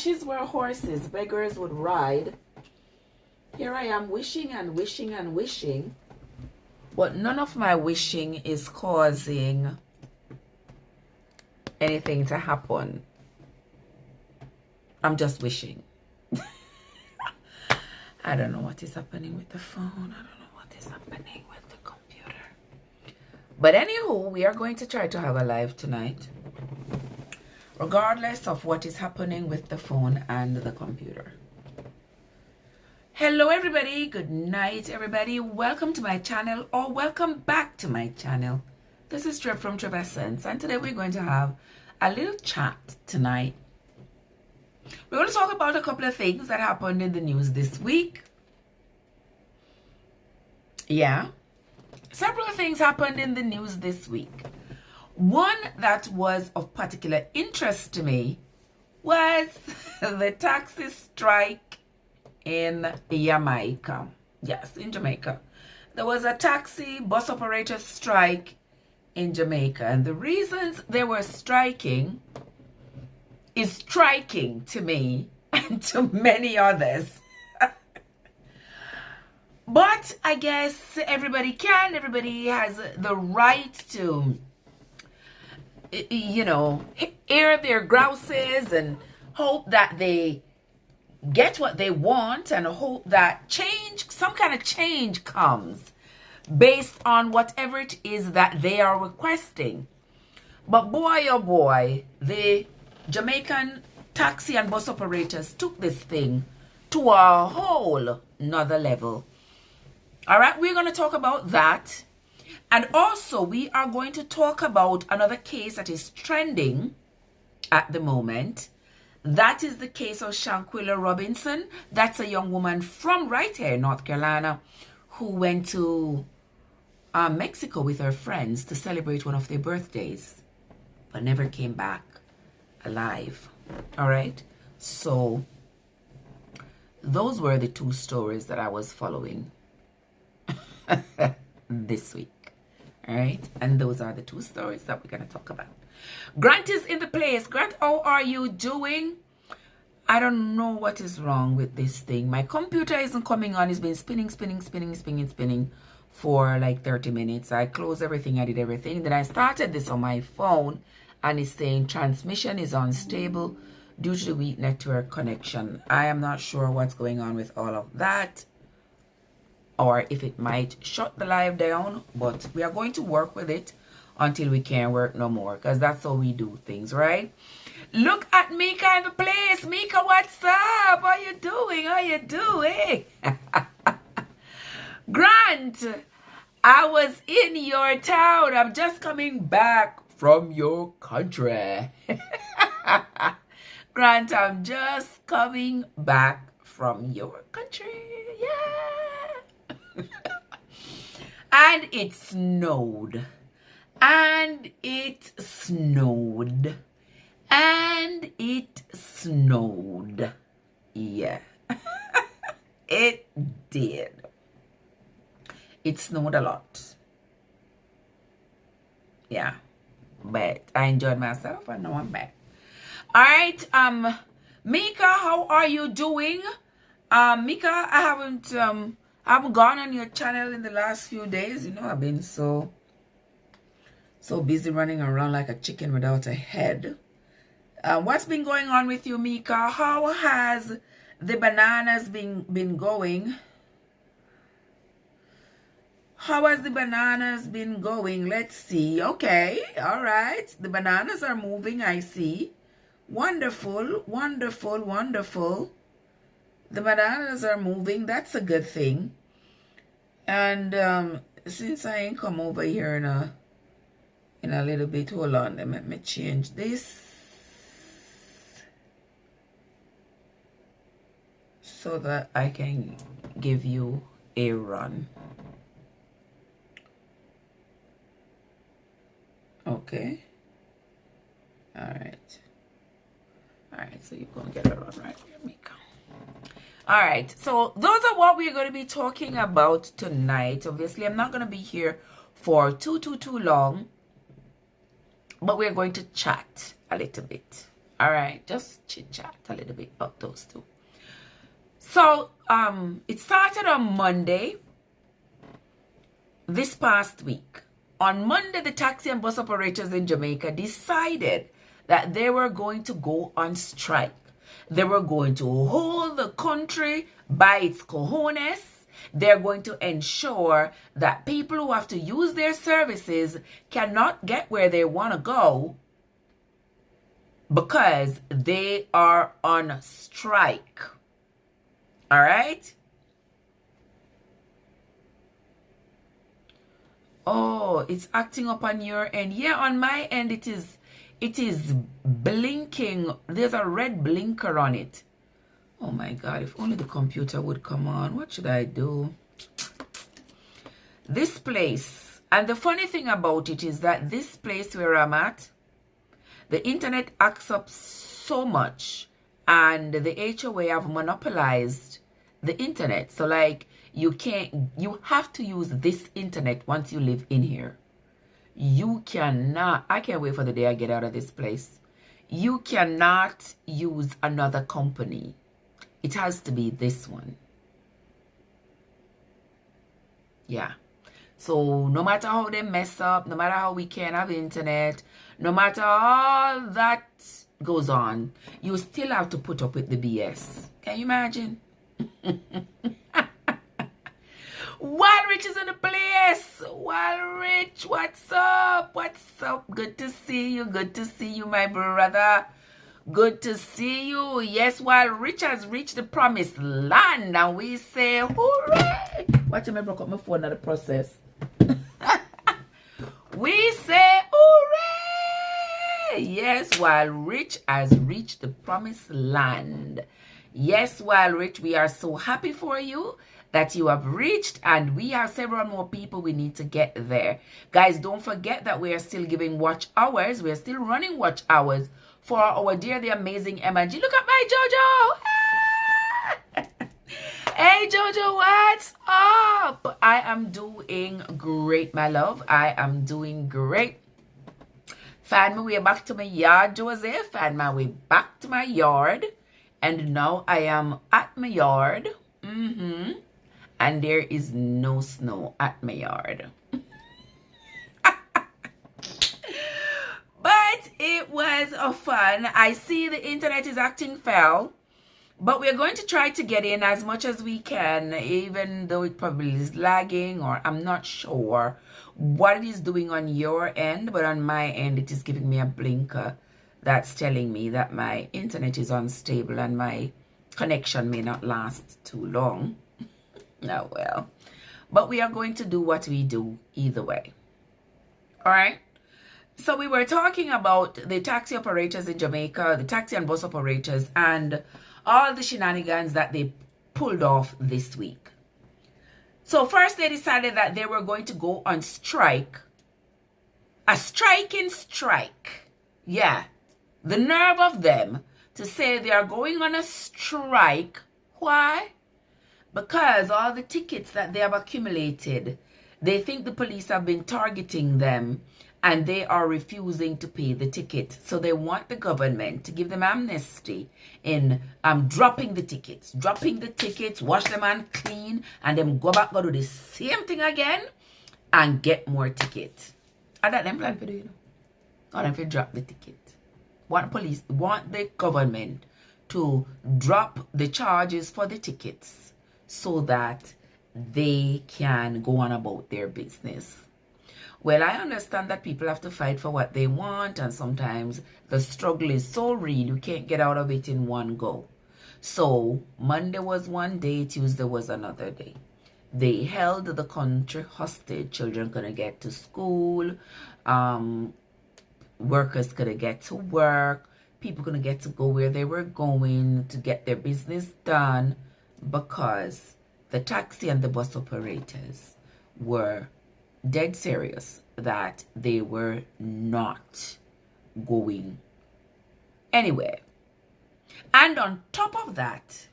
ashes were horses beggars would ride. Here I am wishing and wishing and wishing, but none of my wishing is causing anything to happen. I'm just wishing. I don't know what is happening with the phone. I don't know what is happening with the computer. But anywho, we are going to try to have a live tonight, regardless of what is happening with the phone and the computer. Hello everybody, good night everybody. Welcome to my channel, or welcome back to my channel. This is Treb from Treb Essence, and today we're going to have a little chat tonight. We're going to talk about a couple of things that happened in the news this week. Yeah, several things happened in the news this week. One that was of particular interest to me was the taxi strike in Jamaica. Yes, in Jamaica. There was a taxi bus operator strike in Jamaica, and the reasons they were striking is striking to me and to many others. But I guess everybody has the right to, you know, air their grouses and hope that they get what they want, and hope that change, some kind of change comes based on whatever it is that they are requesting. But boy, oh boy, the Jamaican taxi and bus operators took this thing to a whole nother level. All right, we're going to talk about that. And also, we are going to talk about another case that is trending at the moment. That is the case of Shanquilla Robinson. That's a young woman from right here in North Carolina who went to Mexico with her friends to celebrate one of their birthdays, but never came back alive. All right, so those were the two stories that I was following this week. All right, and those are the two stories that we're going to talk about. Grant is in the place. Grant, how are you doing? I don't know what is wrong with this thing. My computer isn't coming on. It's been spinning for like 30 minutes. I closed everything. I did everything. Then I started this on my phone, and it's saying transmission is unstable due to the weak network connection. I am not sure what's going on with all of that, or if it might shut the live down, but we are going to work with it until we can't work no more, because that's how we do things, right? Look at Mika in the place. Mika, what's up? How you doing? How you doing? Grant, I was in your town. I'm just coming back from your country. Grant, I'm just coming back from your country. Yeah. And it snowed. And it snowed. And it snowed. Yeah. It did. It snowed a lot. Yeah. But I enjoyed myself, and now I'm back. All right. Mika, how are you doing? Mika, I haven't gone on your channel in the last few days. You know, I've been so busy running around like a chicken without a head. What's been going on with you, Mika? How has the bananas been going? How has the bananas been going? Let's see. Okay, all right. The bananas are moving, I see. Wonderful, wonderful, wonderful. The bananas are moving. That's a good thing. And since I ain't come over here in a little bit, hold on, let me change this so that I can give you a run. Okay. All right, so you're gonna get a run right here, Mika. All right, so those are what we're going to be talking about tonight. Obviously, I'm not going to be here for too long, but we're going to chat a little bit. All right, just chit chat a little bit about those two. So it started on Monday this past week. On Monday, the taxi and bus operators in Jamaica decided that they were going to go on strike. They were going to hold the country by its cojones. They're going to ensure that people who have to use their services cannot get where they want to go because they are on strike. All right? Oh, it's acting up on your end. Yeah, on my end it is blinking. There's a red blinker on it. Oh my God, if only the computer would come on. What should I do? This place, and the funny thing about it is that this place where I'm at, the internet acts up so much, and the HOA have monopolized the internet. So like you have to use this internet once you live in here. You cannot, I can't wait for the day I get out of this place. You cannot use another company. It has to be this one. Yeah. So no matter how they mess up, no matter how we can't have internet, no matter all that goes on, you still have to put up with the BS. Can you imagine? Wild Rich is in the place. Wild Rich, what's up? What's up? Good to see you. Good to see you, my brother. Good to see you. Yes, Wild Rich has reached the promised land, and we say hooray. Watch me broke up my phone at the process. We say hooray. Yes, Wild Rich has reached the promised land. Yes, Wild Rich, we are so happy for you that you have reached, and we have several more people we need to get there. Guys, don't forget that we are still giving watch hours. We are still running watch hours for our dear, the amazing Emma G. Look at my Jojo. Hey, Jojo, what's up? I am doing great, my love. I am doing great. Find my way back to my yard, Jose. Find my way back to my yard. And now I am at my yard. And there is no snow at my yard. But it was fun. I see the internet is acting foul. But we're going to try to get in as much as we can, even though it probably is lagging, or I'm not sure what it is doing on your end. But on my end, it is giving me a blinker that's telling me that my internet is unstable and my connection may not last too long. Oh well. But we are going to do what we do either way. All right. So we were talking about the taxi operators in Jamaica, the taxi and bus operators, and all the shenanigans that they pulled off this week. So first they decided that they were going to go on strike. A striking strike. Yeah. The nerve of them to say they are going on a strike. Why? Because all the tickets that they have accumulated, they think the police have been targeting them and they are refusing to pay the ticket. So they want the government to give them amnesty in dropping the tickets, wash them and clean, and then go back, go do the same thing again and get more tickets. And that them plan for do, you know. Or them for drop the ticket. Want the government to drop the charges for the tickets so that they can go on about their business. Well, I understand that people have to fight for what they want, and sometimes the struggle is so real you can't get out of it in one go. So Monday was one day, Tuesday was another day. They held the country hostage. Children couldn't get to school, workers couldn't get to work, people couldn't get to go where they were going to get their business done because the taxi and the bus operators were dead serious that they were not going anywhere. And on top of that,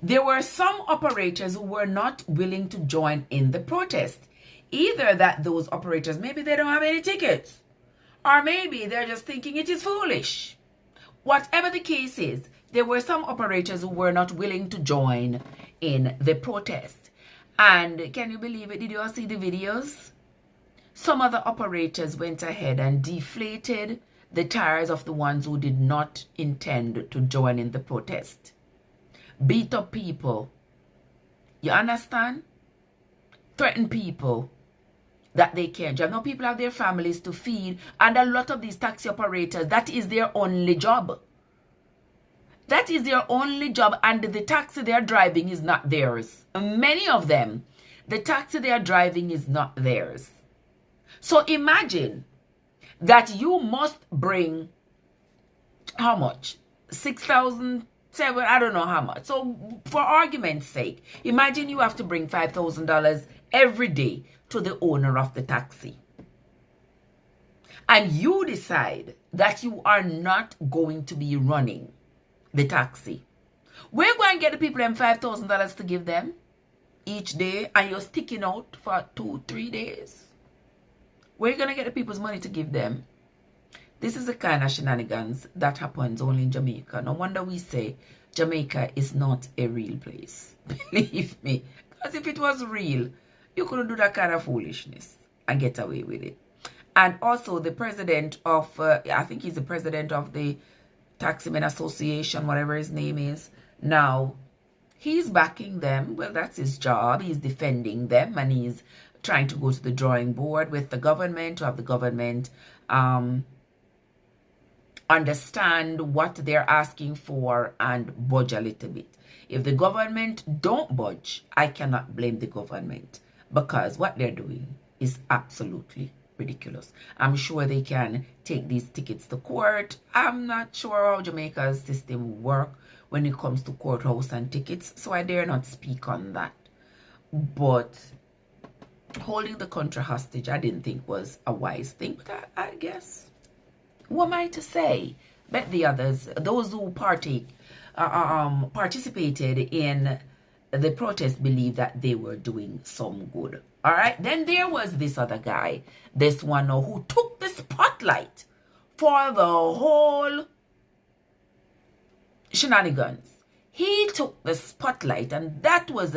there were some operators who were not willing to join in the protest. Either that those operators, maybe they don't have any tickets, or maybe they're just thinking it is foolish. whatever the case is, there were some operators who were not willing to join in the protest. And can you believe it? Did you all see the videos? Some other operators went ahead and deflated the tires of the ones who did not intend to join in the protest. Beat up people. You understand? Threaten people that they can't drive. Now people have their families to feed, and a lot of these taxi operators, that is their only job. That is their only job, and the taxi they're driving is not theirs. Many of them, the taxi they are driving is not theirs. So imagine that you must bring, how much? 6,000, I don't know how much. So for argument's sake, imagine you have to bring $5,000 every day to the owner of the taxi. And you decide that you are not going to be running the taxi. We're going to get the people them $5,000 to give them each day, and you're sticking out for 2-3 days. Where are you going to get the people's money to give them? This is the kind of shenanigans that happens only in Jamaica. No wonder we say Jamaica is not a real place. Believe me. Because if it was real, you couldn't do that kind of foolishness and get away with it. And also the president of, I think he's the president of the Taximen Association, whatever his name is. Now, he's backing them. Well, that's his job. He's defending them, and he's trying to go to the drawing board with the government to have the government understand what they're asking for and budge a little bit. If the government don't budge, I cannot blame the government, because what they're doing is absolutely ridiculous. I'm sure they can take these tickets to court. I'm not sure how Jamaica's system work when it comes to courthouse and tickets, so I dare not speak on that. But holding the country hostage, I didn't think was a wise thing, but I guess, who am I to say? Bet the others, those who participated in the protest, believe that they were doing some good. All right, then there was this other guy, this one who took the spotlight for the whole shenanigans. He took the spotlight, and that was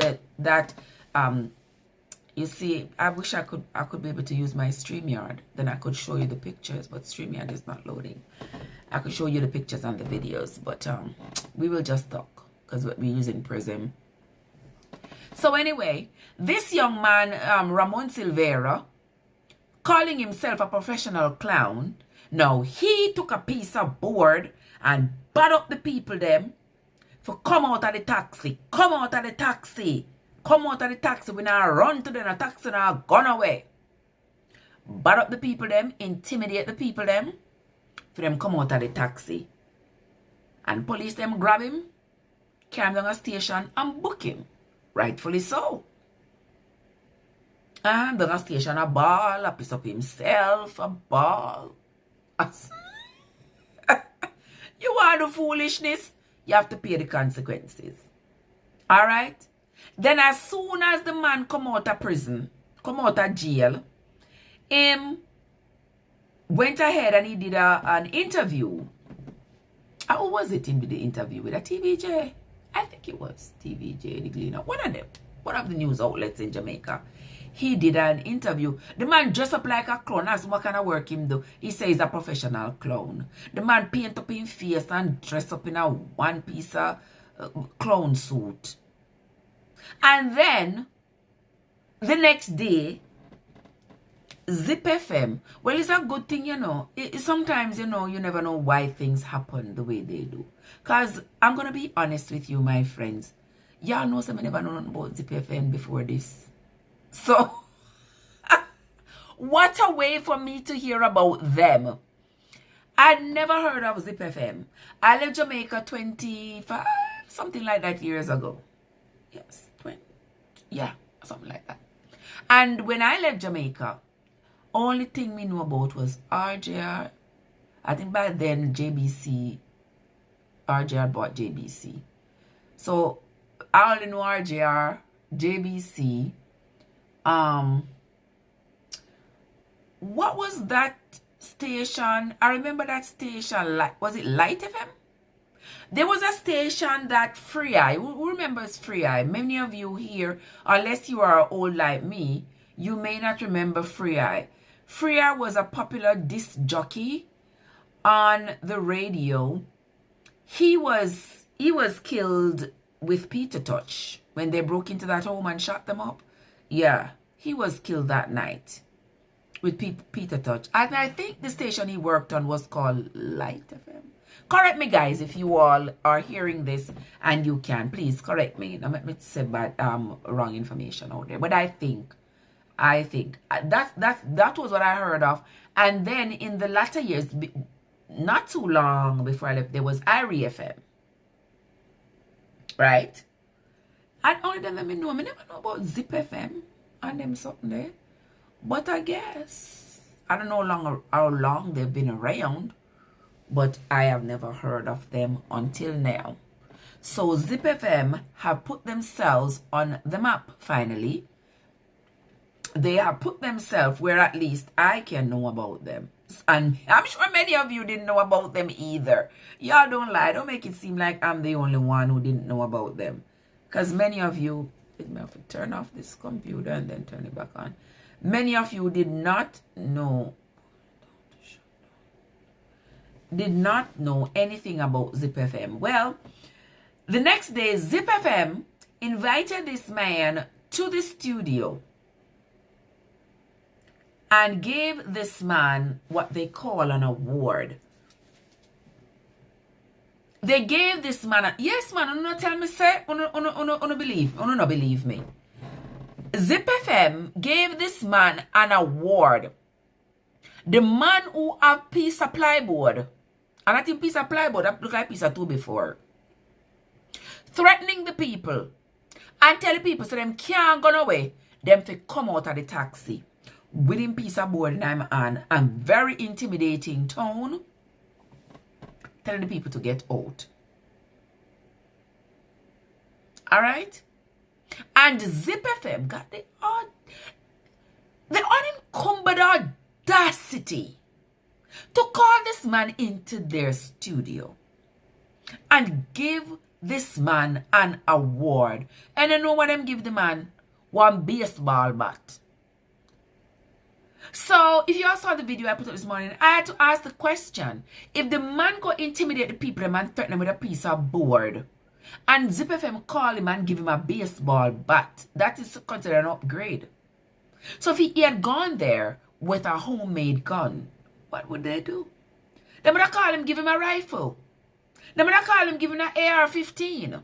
you see, I wish I could be able to use my StreamYard. Then I could show you the pictures, but StreamYard is not loading. I could show you the pictures and the videos, but we will just talk because we're using Prism. So anyway, this young man, Ramon Silveira, calling himself a professional clown, now he took a piece of board and bad up the people them for come out of the taxi, come out of the taxi. Come out of the taxi, we now run to them, a taxi now gone away. Bad up the people them, intimidate the people them, for them come out of the taxi. And police them grab him, carry him down a station and book him. Rightfully so. And down a station a ball, a piece up himself, a ball. You want the foolishness, you have to pay the consequences. Alright? Then as soon as the man come out of prison, come out of jail, him went ahead and he did an interview. Who was it in the interview with? A TVJ? I think it was TVJ, the Gleaner. One of them. One of the news outlets in Jamaica. He did an interview. The man dressed up like a clown. That's what kind of work him do. He says he's a professional clown. The man paint up his face and dress up in a one-piece clown suit. And then, the next day, Zip FM. Well, it's a good thing, you know. Sometimes, you know, you never know why things happen the way they do. Because I'm going to be honest with you, my friends. Y'all know some never know about Zip FM before this. So, what a way for me to hear about them. I'd never heard of Zip FM. I left Jamaica 25, something like that years ago. Yes, 20. Yeah, something like that. And when I left Jamaica, only thing we knew about was RJR. I think by then RJR bought JBC. So I only know RJR, JBC. What was that station. I remember that station. Was it Light FM? There was a station that Free Eye. Who remembers Free Eye? Many of you here, unless you are old like me, you may not remember Free Eye. Free Eye was a popular disc jockey on the radio. He was killed with Peter Touch when they broke into that home and shot them up. Yeah, he was killed that night with Peter Touch. And I think the station he worked on was called Light FM. Correct me, guys, if you all are hearing this, and you can. Please correct me. Don't make me say bad, wrong information out there. But I think that was what I heard of. And then in the latter years, not too long before I left, there was Irie FM. Right? And only them let me know. I never know about Zip FM and them something there. But I guess, I don't know how long they've been around, but I have never heard of them until now. So Zip FM have put themselves on the map finally. They have put themselves where at least I can know about them. And I'm sure many of you didn't know about them either. Y'all don't lie. Don't make it seem like I'm the only one who didn't know about them. Because many of you, let me have to turn off this computer and then turn it back on. Many of you did not know anything about Zip FM. Well, the next day, Zip FM invited this man to the studio and gave this man what they call an award. They gave this man yes, man, you not tell me, say, you not believe me. Zip FM gave this man an award. The man who have piece of plywood, and I think piece of plywood, that look like piece of two before, threatening the people and tell the people so them can't go away, them to come out of the taxi with him piece of board in my hand and very intimidating tone, telling the people to get out. All right? And Zip FM got the unencumbered audacity to call this man into their studio and give this man an award. And you know what them give the man? One baseball bat. So, if you all saw the video I put up this morning, I had to ask the question. If the man go intimidate the people, the man threaten them with a piece of board, and Zip FM call him and give him a baseball bat, that is considered an upgrade. So, if he had gone there with a homemade gun, what would they do? They would have called him, give him a rifle. They would have called him, give him an AR-15.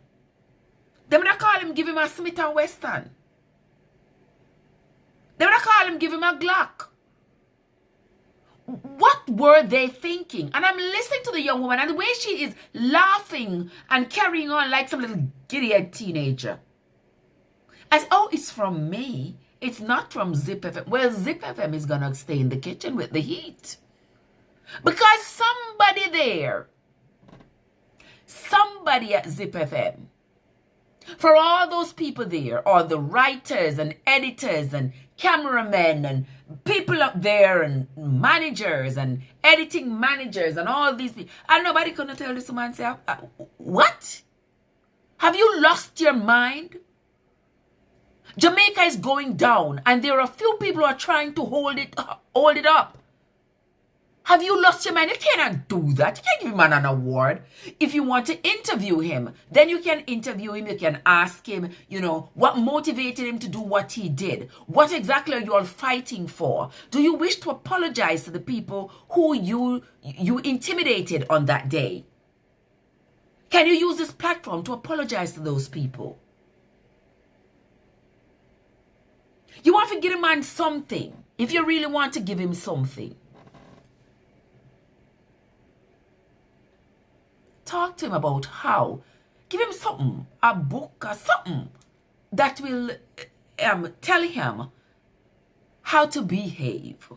They would have called him, give him a Smith & Wesson. They would have called him, give him a Glock. What were they thinking? And I'm listening to the young woman and the way she is laughing and carrying on like some little giddy-eyed teenager. As, oh, it's from me. It's not from Zip FM. Well, Zip FM is going to stay in the kitchen with the heat. Because somebody at Zip FM, for all those people there, or the writers and editors and cameramen and people up there and managers and editing managers and all these people, and nobody couldn't tell this man, say, what? Have you lost your mind? Jamaica is going down and there are a few people who are trying to hold it up. Have you lost your mind? You cannot do that. You can't give him an award. If you want to interview him, then you can interview him. You can ask him, what motivated him to do what he did? What exactly are you all fighting for? Do you wish to apologize to the people who you intimidated on that day? Can you use this platform to apologize to those people? You want to give a man something, if you really want to give him something. Talk to him about how. Give him something, a book or something that will tell him how to behave.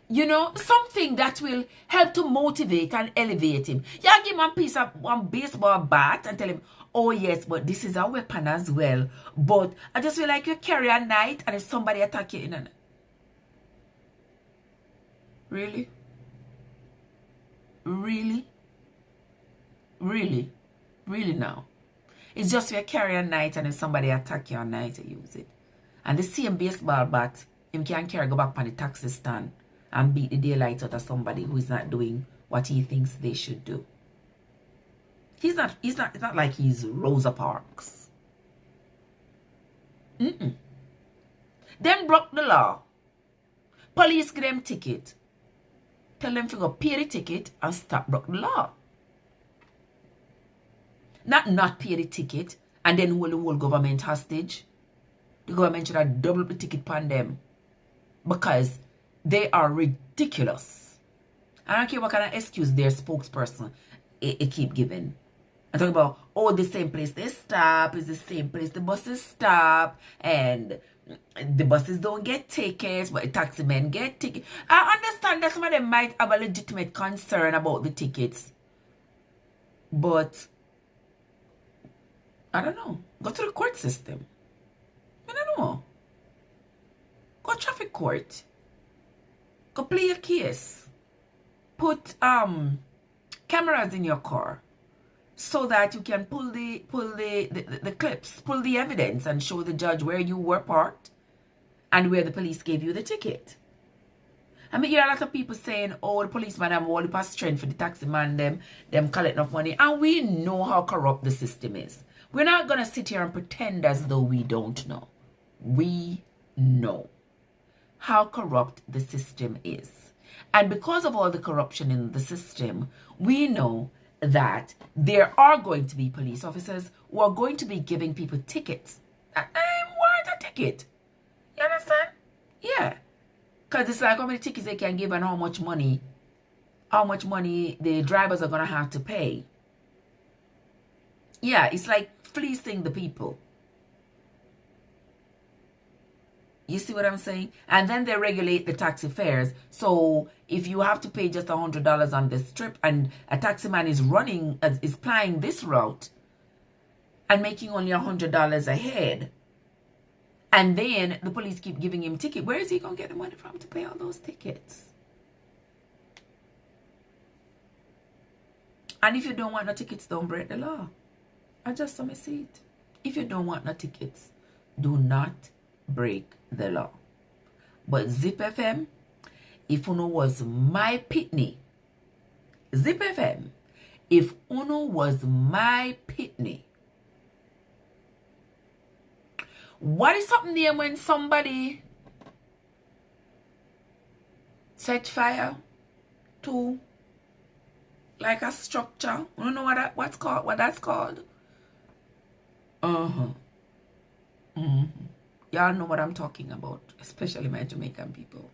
Something that will help to motivate and elevate him. You give him one baseball bat and tell him, oh yes, but this is a weapon as well. But I just feel like you carry a knife and if somebody attack you in a... Really? Really? Really? Really now? It's just you carry a knife and if somebody attack you at night, you use it. And the same baseball bat, him can carry go back on the taxi stand and beat the daylight out of somebody who is not doing what he thinks they should do. It's not like he's Rosa Parks. Them broke the law. Police give them ticket. Tell them to go pay the ticket and stop broke the law. Not pay the ticket and then hold the whole government hostage. The government should have doubled the ticket upon them because they are ridiculous. I don't care what kind of excuse their spokesperson it keep giving. I'm talking about, oh, the same place they stop is the same place the buses stop, and the buses don't get tickets, but the taxi men get tickets. I understand that some of them might have a legitimate concern about the tickets, but I don't know. Go to the court system. I don't know. Go traffic court. Go play a case. Put cameras in your car so that you can pull the clips, pull the evidence and show the judge where you were parked and where the police gave you the ticket. I mean, you hear a lot of people saying, oh, the policeman have all the strength for the taxi man, them collect enough money. And we know how corrupt the system is. We're not going to sit here and pretend as though we don't know. We know how corrupt the system is. And because of all the corruption in the system, we know that there are going to be police officers who are going to be giving people tickets. That ain't worth a ticket. You understand? Yeah. Because it's like how many tickets they can give and how much money the drivers are going to have to pay. Yeah, it's like fleecing the people. You see what I'm saying? And then they regulate the taxi fares. So if you have to pay just $100 on this trip and a taxi man is plying this route and making only $100 a head, and then the police keep giving him ticket, where is he going to get the money from to pay all those tickets? And if you don't want no tickets, don't break the law. I just saw me see it. If you don't want no tickets, do not break the law. But Zip FM, if Uno was my pitney, Zip FM, if Uno was my pitney, what is happening there when somebody set fire to like a structure? I don't know what that's called. Y'all know what I'm talking about, especially my Jamaican people.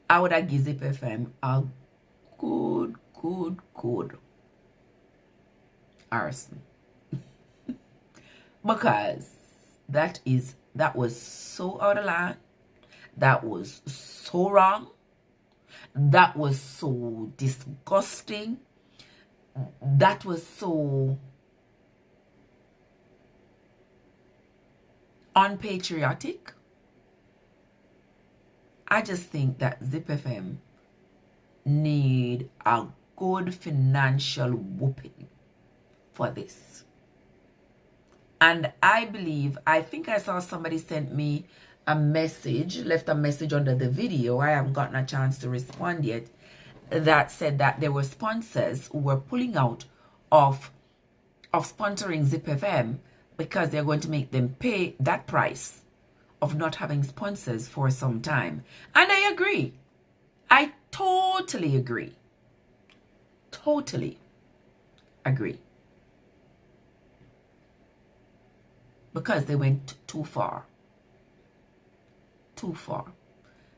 I would have given Zip FM a good arson. Because that was so out of line. That was so wrong. That was so disgusting. That was so unpatriotic. I just think that Zip FM need a good financial whooping for this. And I think I saw somebody sent me a message, left a message under the video. I haven't gotten a chance to respond yet. That said that there were sponsors who were pulling out of sponsoring Zip FM because they're going to make them pay that price of not having sponsors for some time. And I agree. I totally agree. Totally agree. Because they went too far. Too far.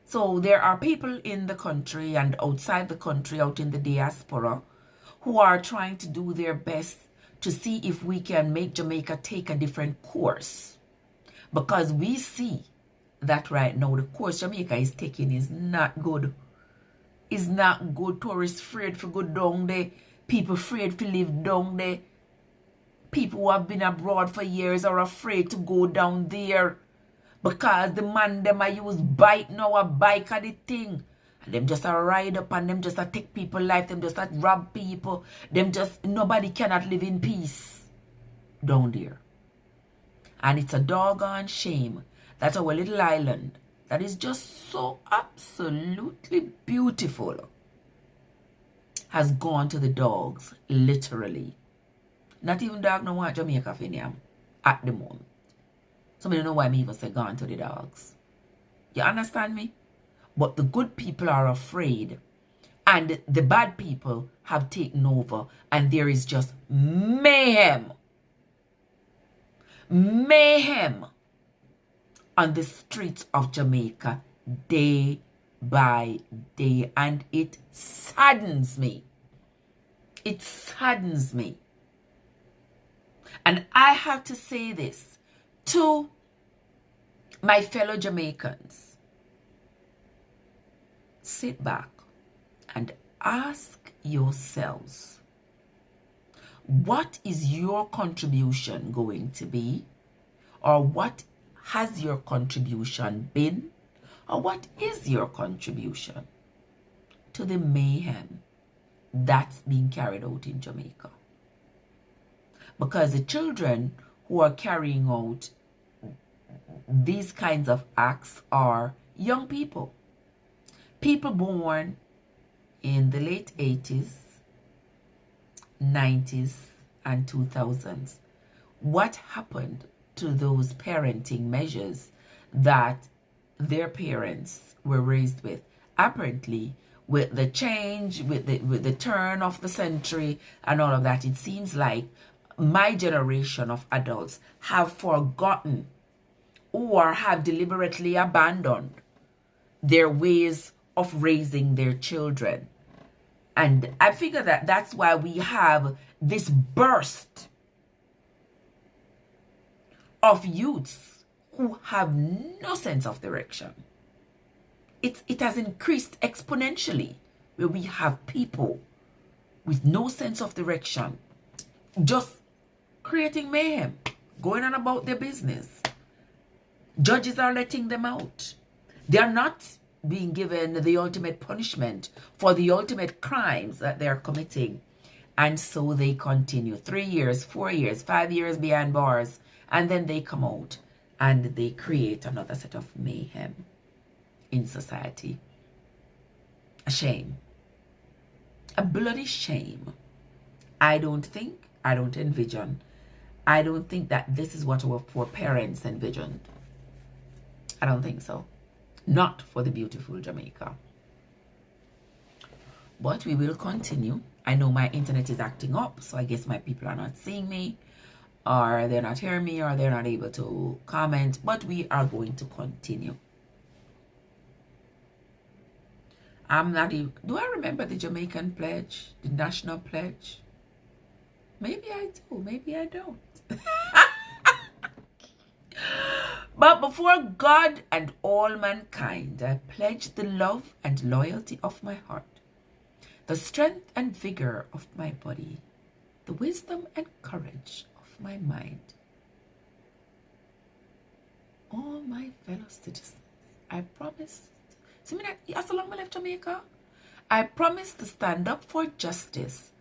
So there are people in the country and outside the country, out in the diaspora, who are trying to do their best to see if we can make Jamaica take a different course. Because we see that right now the course Jamaica is taking is not good. It's not good. Tourists afraid to go down there. People afraid to live down there. People who have been abroad for years are afraid to go down there. Because the man them I use bike now, a bike are the thing. Them just a ride up and them just a take people life. Them just a rob people. Them just, nobody cannot live in peace down there. And it's a doggone shame that our little island that is just so absolutely beautiful has gone to the dogs, literally. Not even dog no want Jamaica for them at the moment. So I don't know why me even say gone to the dogs. You understand me? But the good people are afraid. And the bad people have taken over. And there is just mayhem. Mayhem on the streets of Jamaica day by day. And it saddens me. It saddens me. And I have to say this to my fellow Jamaicans. Sit back and ask yourselves, what is your contribution going to be? Or what has your contribution been? Or what is your contribution to the mayhem that's being carried out in Jamaica? Because the children who are carrying out these kinds of acts are young people. People born in the late 80s, 90s, and 2000s. What happened to those parenting measures that their parents were raised with? Apparently, with the change, with the turn of the century and all of that, it seems like my generation of adults have forgotten or have deliberately abandoned their ways of raising their children. And I figure that that's why we have this burst of youths who have no sense of direction. It has increased exponentially, where we have people with no sense of direction just creating mayhem, going on about their business. Judges are letting them out. They are not being given the ultimate punishment for the ultimate crimes that they're committing. And so they continue 3 years, 4 years, 5 years behind bars, and then they come out and they create another set of mayhem in society. A shame. A bloody shame. I don't envision. I don't think that this is what our poor parents envisioned. I don't think so. Not for the beautiful Jamaica. But we will continue. I know my internet is acting up, so I guess my people are not seeing me, or they're not hearing me, or they're not able to comment, but we are going to continue. I'm not even, do I remember the Jamaican pledge, the national pledge? Maybe I do, maybe I don't. But before God and all mankind, I pledge the love and loyalty of my heart, the strength and vigor of my body, the wisdom and courage of my mind. All my fellow citizens, I promise, see me that as long as I left Jamaica, I promise to stand up for justice,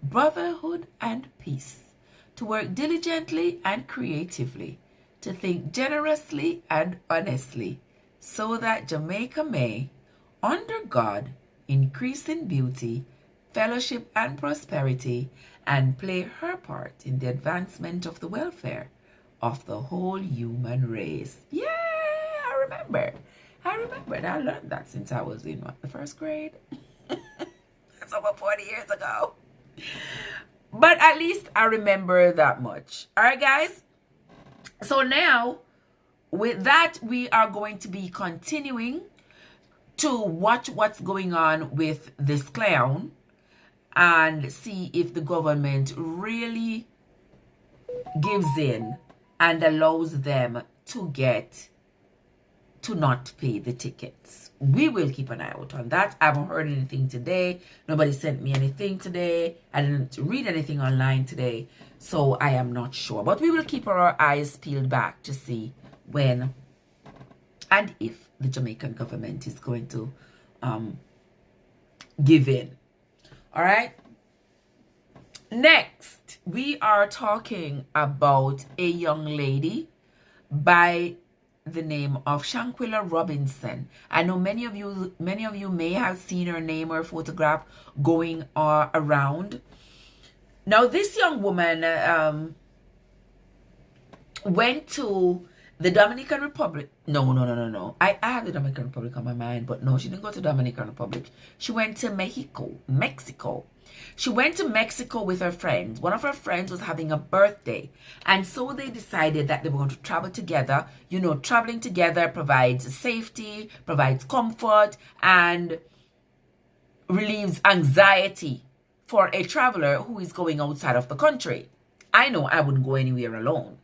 brotherhood, and peace, to work diligently and creatively, to think generously and honestly, so that Jamaica may, under God, increase in beauty, fellowship, and prosperity, and play her part in the advancement of the welfare of the whole human race. Yeah, I remember. I learned that since I was in the first grade. That's over 40 years ago. But at least I remember that much. All right, guys. So now, with that, we are going to be continuing to watch what's going on with this clown and see if the government really gives in and allows them to not pay the tickets. We will keep an eye out on that. I haven't heard anything today. Nobody sent me anything today. I didn't read anything online today. So I am not sure. But we will keep our eyes peeled back to see when and if the Jamaican government is going to give in. All right. Next, we are talking about a young lady by the name of Shanquilla Robinson. I know many of you may have seen her name or photograph going around. Now, this young woman went to the Dominican Republic. No. I have the Dominican Republic on my mind, but no, she didn't go to Dominican Republic. She went to Mexico. She went to Mexico with her friends. One of her friends was having a birthday. And so they decided that they were going to travel together. You know, traveling together provides safety, provides comfort, and relieves anxiety for a traveler who is going outside of the country. I know I wouldn't go anywhere alone.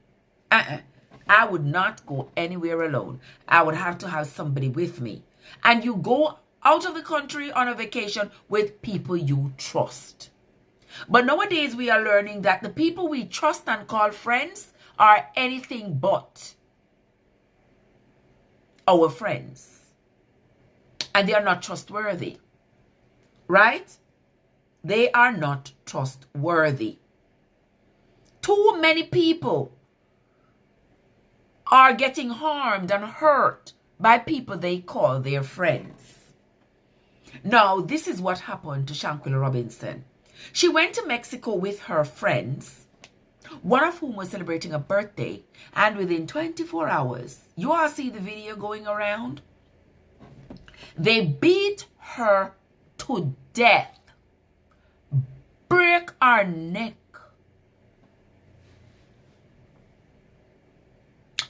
I would not go anywhere alone. I would have to have somebody with me. And you go out of the country on a vacation with people you trust. But nowadays we are learning that the people we trust and call friends are anything but our friends. And they are not trustworthy. Right? They are not trustworthy. Too many people are getting harmed and hurt by people they call their friends. Now, this is what happened to Shanquilla Robinson. She went to Mexico with her friends, one of whom was celebrating a birthday, and within 24 hours, you all see the video going around? They beat her to death, break her neck,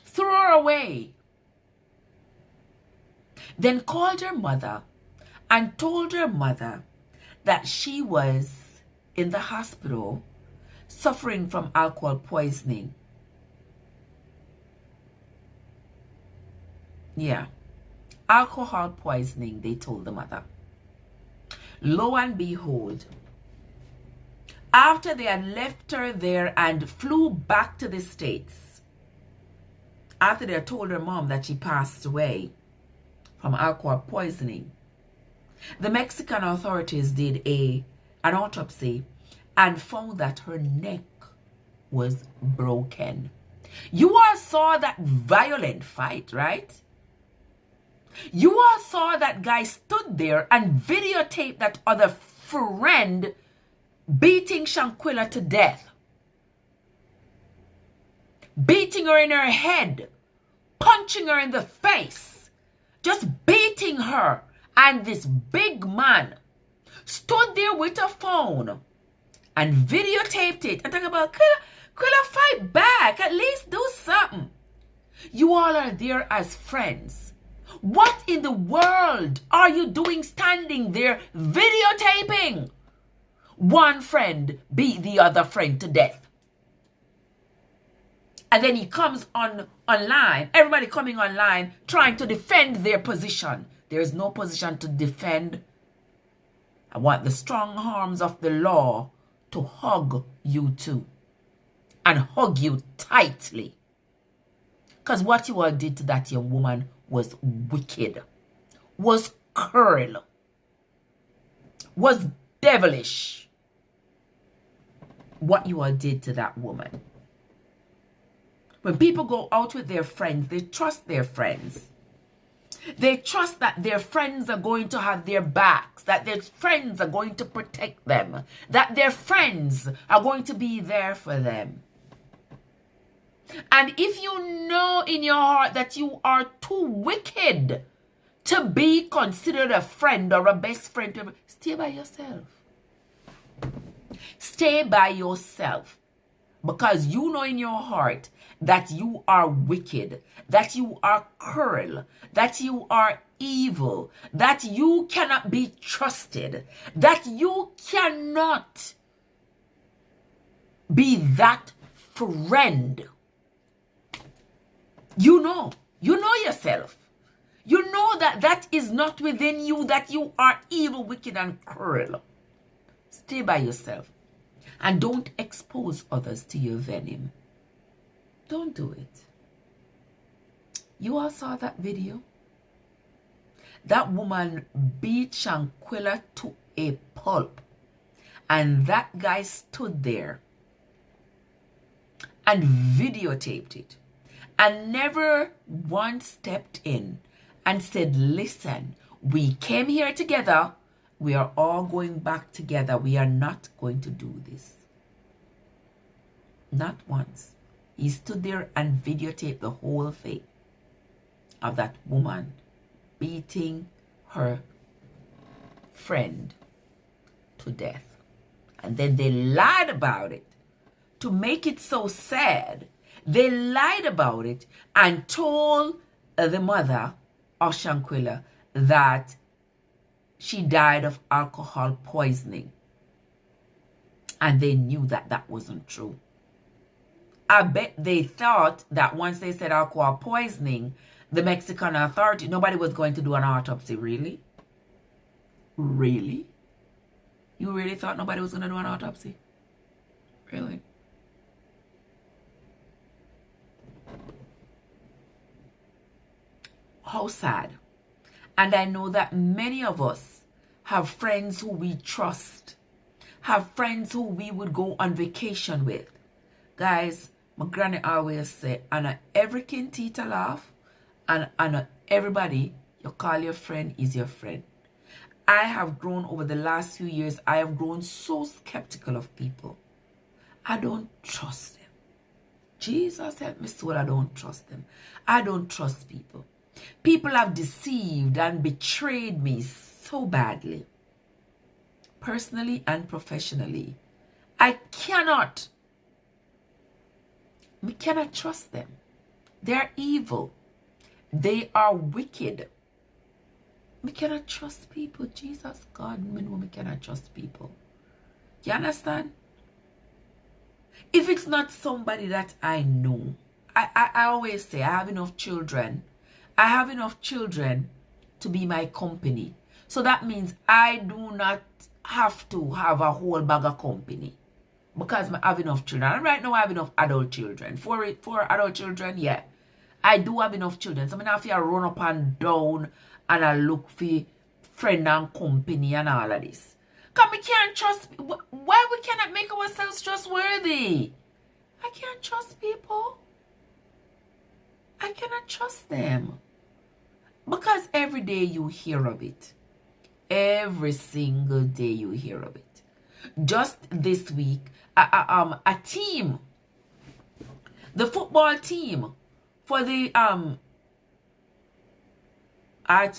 threw her away, then called her mother and told her mother that she was in the hospital suffering from alcohol poisoning. Yeah, alcohol poisoning, they told the mother. Lo and behold, after they had left her there and flew back to the States, after they had told her mom that she passed away from alcohol poisoning, the Mexican authorities did an autopsy and found that her neck was broken. You all saw that violent fight, right? You all saw that guy stood there and videotaped that other friend beating Shanquilla to death. Beating her in her head, punching her in the face, just beating her. And this big man stood there with a phone and videotaped it and talking about, Quilla, fight back, at least do something. You all are there as friends. What in the world are you doing standing there videotaping? One friend beat the other friend to death. And then he comes online, everybody coming online, trying to defend their position. There is no position to defend. I want the strong arms of the law to hug you too. And hug you tightly. Because what you all did to that young woman was wicked. Was cruel. Was devilish. What you all did to that woman. When people go out with their friends, they trust their friends. They trust that their friends are going to have their backs, that their friends are going to protect them, that their friends are going to be there for them. And if you know in your heart that you are too wicked to be considered a friend or a best friend, stay by yourself. Stay by yourself. Because you know in your heart that you are wicked, that you are cruel, that you are evil, that you cannot be trusted, that you cannot be that friend. You know yourself. You know that that is not within you, that you are evil, wicked, and cruel. Stay by yourself. And don't expose others to your venom. Don't do it. You all saw that video? That woman beat Shanquilla to a pulp. And that guy stood there and videotaped it and never once stepped in and said, listen, we came here together. We are all going back together. We are not going to do this. Not once. He stood there and videotaped the whole thing of that woman beating her friend to death. And then they lied about it to make it so sad. They lied about it and told the mother of Shanquilla that she died of alcohol poisoning. And they knew that that wasn't true. I bet they thought that once they said alcohol poisoning, the Mexican authority, nobody was going to do an autopsy. Really? Really? You really thought nobody was going to do an autopsy? Really? How sad. And I know that many of us have friends who we trust, have friends who we would go on vacation with. Guys, my granny always say, and every kin tita laugh, and everybody you call your friend is your friend. I have grown over the last few years, I have grown so skeptical of people. I don't trust them. Jesus help me soul, I don't trust them. I don't trust people. People have deceived and betrayed me so badly. Personally and professionally. I cannot trust them. They're evil. They are wicked. We cannot trust people. Jesus God, we cannot trust people. You understand? If it's not somebody that I know, I always say I have enough children. I have enough children to be my company. So that means I do not have to have a whole bag of company. Because I have enough children. And right now I have enough adult children. For adult children, yeah. I do have enough children. So I have to run up and down and I look for friend and company and all of this. Because we can't trust. Why we cannot make ourselves trustworthy? I can't trust people. I cannot trust them. Because every day you hear of it. Every single day you hear of it. Just this week, a team, the football team for the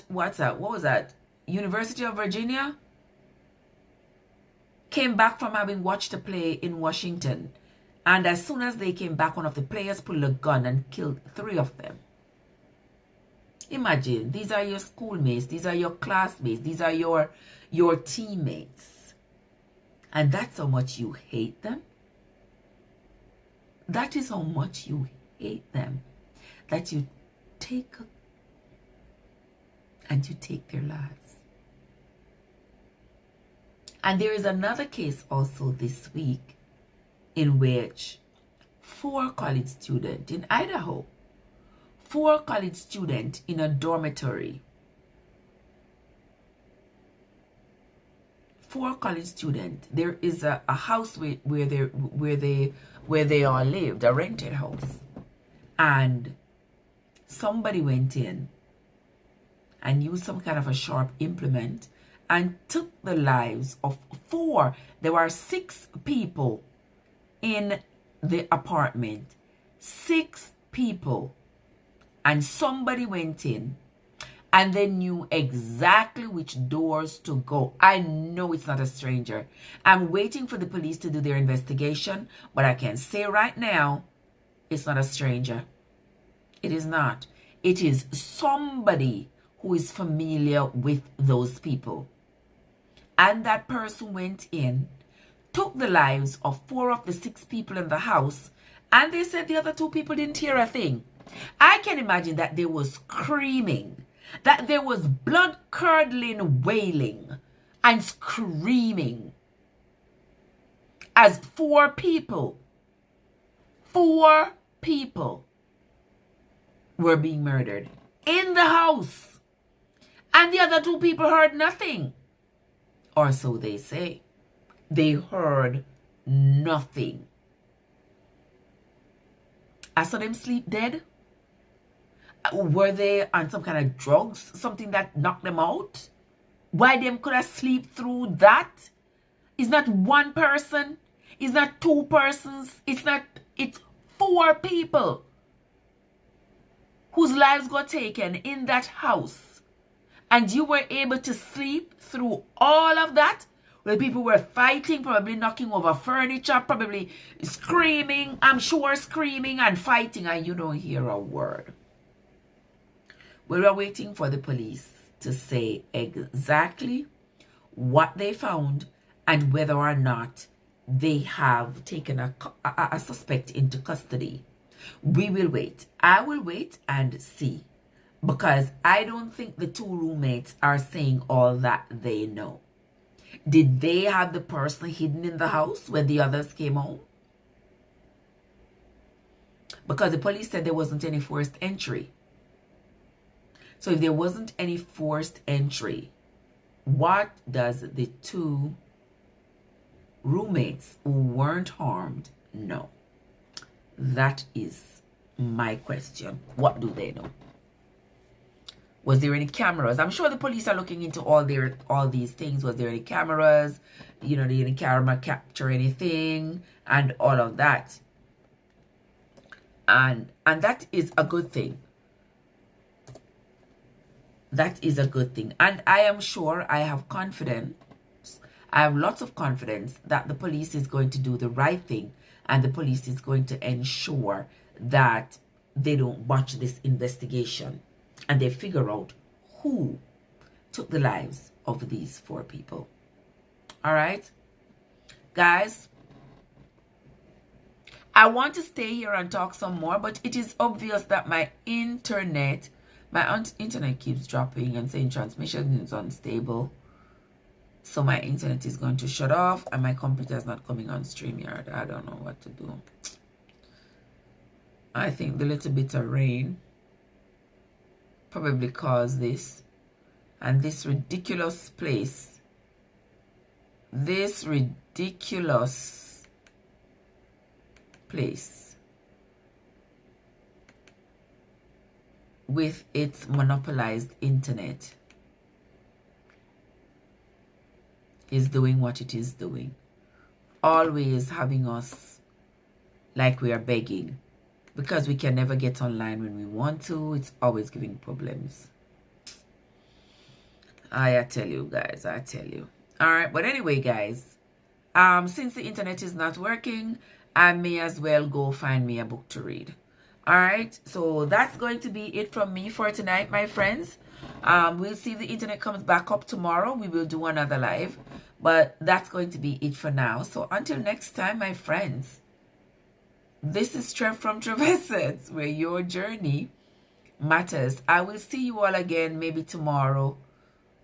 what was that? University of Virginia came back from having watched a play in Washington, and as soon as they came back, one of the players pulled a gun and killed 3 of them. Imagine, these are your schoolmates, these are your classmates, these are your teammates. And that's how much you hate them. That is how much you hate them. That you take and you take their lives. And there is another case also this week in which 4 college students in Idaho, 4 college students in a dormitory, 4 college students. There is a house where they all lived, a rented house, and somebody went in and used some kind of a sharp implement and took the lives of 4. There were 6 people in the apartment, 6 people, and somebody went in and they knew exactly which doors to go. I know it's not a stranger. I'm waiting for the police to do their investigation, but I can say right now, it's not a stranger. It is not. It is somebody who is familiar with those people. And that person went in, took the lives of 4 of the 6 people in the house, and they said the other 2 people didn't hear a thing. I can imagine that there was screaming, that there was blood-curdling wailing and screaming as 4 people were being murdered in the house. And the other 2 people heard nothing. or so they say. They heard nothing. I saw them sleep dead. Were they on some kind of drugs? Something that knocked them out? Why them could have sleep through that? It's not one person. It's not two persons. It's 4 people whose lives got taken in that house. And you were able to sleep through all of that? Where people were fighting, probably knocking over furniture, probably screaming, I'm sure screaming and fighting, and you don't hear a word. We were waiting for the police to say exactly what they found and whether or not they have taken a suspect into custody. We will wait. I will wait and see, because I don't think the 2 roommates are saying all that they know. Did they have the person hidden in the house when the others came home? Because the police said there wasn't any forced entry. So if there wasn't any forced entry, what does the 2 roommates who weren't harmed know? That is my question. What do they know? Was there any cameras? I'm sure the police are looking into all these things. Was there any cameras? Did any camera capture anything? And all of that. And that is a good thing. That is a good thing. And I am sure, I have confidence. I have lots of confidence that the police is going to do the right thing, and the police is going to ensure that they don't botch this investigation and they figure out who took the lives of these 4 people. All right, guys, I want to stay here and talk some more, but it is obvious that my internet keeps dropping and saying transmission is unstable. So my internet is going to shut off and my computer is not coming on StreamYard. I don't know what to do. I think the little bit of rain probably caused this. And this ridiculous place. This ridiculous place with its monopolized internet is doing what it is doing. Always having us like we are begging, because we can never get online when we want to. It's always giving problems. I tell you guys, I tell you. All right, but anyway, guys, since the internet is not working, I may as well go find me a book to read. All right, so that's going to be it from me for tonight, my friends. We'll see if the internet comes back up tomorrow. We will do another live, but that's going to be it for now. So until next time, my friends, this is Trev from Travessets, where your journey matters. I will see you all again maybe tomorrow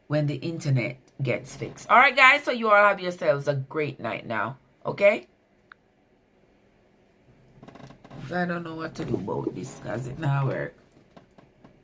when the internet gets fixed. All right, guys, so you all have yourselves a great night now, okay? I don't know what to do about this because it now work.